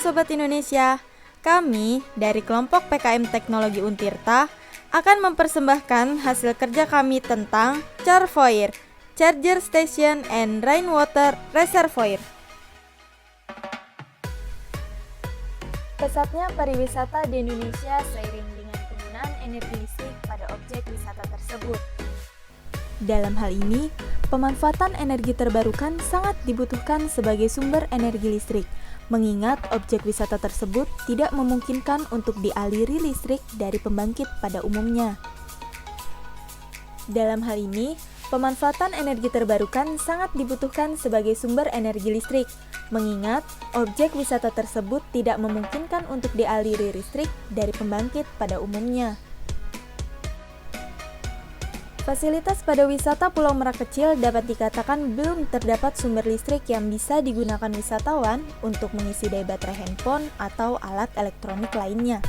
Sobat Indonesia, kami dari kelompok PKM Teknologi Untirta akan mempersembahkan hasil kerja kami tentang Charvoir, Charger Station and Rainwater Reservoir. Pesatnya pariwisata di Indonesia seiring dengan penggunaan energi listrik pada objek wisata tersebut. Dalam hal ini, pemanfaatan energi terbarukan sangat dibutuhkan sebagai sumber energi listrik, mengingat objek wisata tersebut tidak memungkinkan untuk dialiri listrik dari pembangkit pada umumnya. Dalam hal ini, pemanfaatan energi terbarukan sangat dibutuhkan sebagai sumber energi listrik, mengingat objek wisata tersebut tidak memungkinkan untuk dialiri listrik dari pembangkit pada umumnya. Fasilitas pada wisata Pulau Merak Kecil dapat dikatakan belum terdapat sumber listrik yang bisa digunakan wisatawan untuk mengisi daya baterai handphone atau alat elektronik lainnya.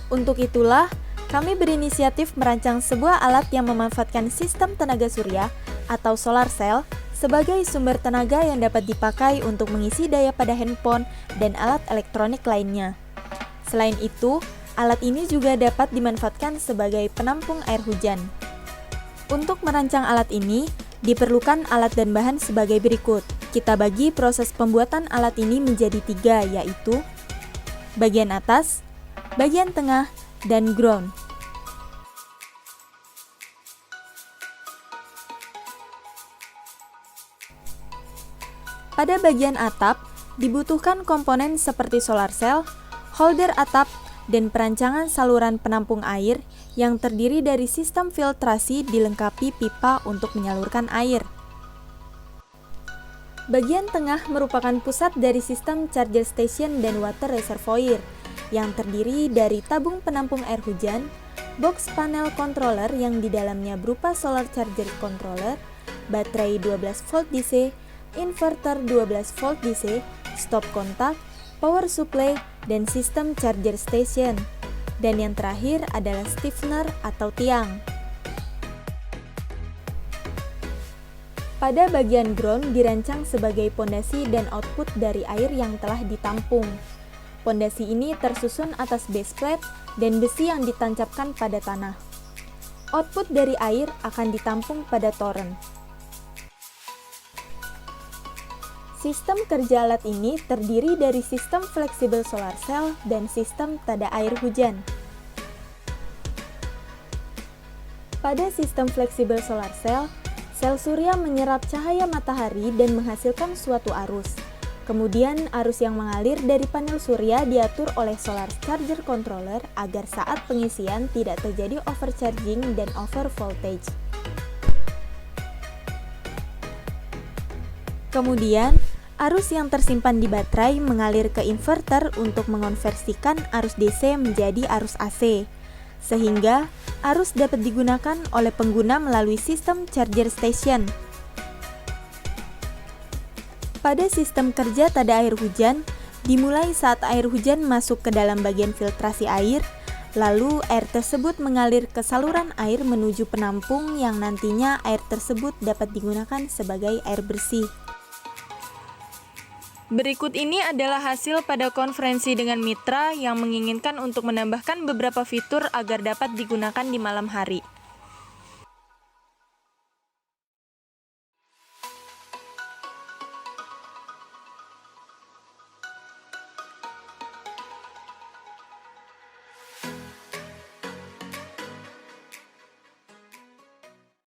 Untuk itulah, kami berinisiatif merancang sebuah alat yang memanfaatkan sistem tenaga surya atau solar cell sebagai sumber tenaga yang dapat dipakai untuk mengisi daya pada handphone dan alat elektronik lainnya. Selain itu, alat ini juga dapat dimanfaatkan sebagai penampung air hujan. Untuk merancang alat ini, diperlukan alat dan bahan sebagai berikut. Kita bagi proses pembuatan alat ini menjadi 3, yaitu bagian atas, bagian tengah, dan ground. Pada bagian atap, dibutuhkan komponen seperti solar cell, holder atap, dan perancangan saluran penampung air yang terdiri dari sistem filtrasi dilengkapi pipa untuk menyalurkan air. Bagian tengah merupakan pusat dari sistem charger station dan water reservoir yang terdiri dari tabung penampung air hujan, box panel controller yang di dalamnya berupa solar charger controller, baterai 12 volt DC, inverter 12 volt DC, stop kontak, power supply, dan sistem charger station. Dan yang terakhir adalah stiffener atau tiang. Pada bagian ground dirancang sebagai pondasi dan output dari air yang telah ditampung. Pondasi ini tersusun atas base plate dan besi yang ditancapkan pada tanah. Output dari air akan ditampung pada toren. Sistem kerja alat ini terdiri dari sistem fleksibel solar cell dan sistem tada air hujan. Pada sistem fleksibel solar cell, sel surya menyerap cahaya matahari dan menghasilkan suatu arus. Kemudian arus yang mengalir dari panel surya diatur oleh solar charger controller agar saat pengisian tidak terjadi overcharging dan over voltage. Kemudian, arus yang tersimpan di baterai mengalir ke inverter untuk mengonversikan arus DC menjadi arus AC, sehingga arus dapat digunakan oleh pengguna melalui sistem charger station. Pada sistem kerja tada air hujan, dimulai saat air hujan masuk ke dalam bagian filtrasi air, lalu air tersebut mengalir ke saluran air menuju penampung yang nantinya air tersebut dapat digunakan sebagai air bersih. Berikut ini adalah hasil pada konferensi dengan mitra yang menginginkan untuk menambahkan beberapa fitur agar dapat digunakan di malam hari.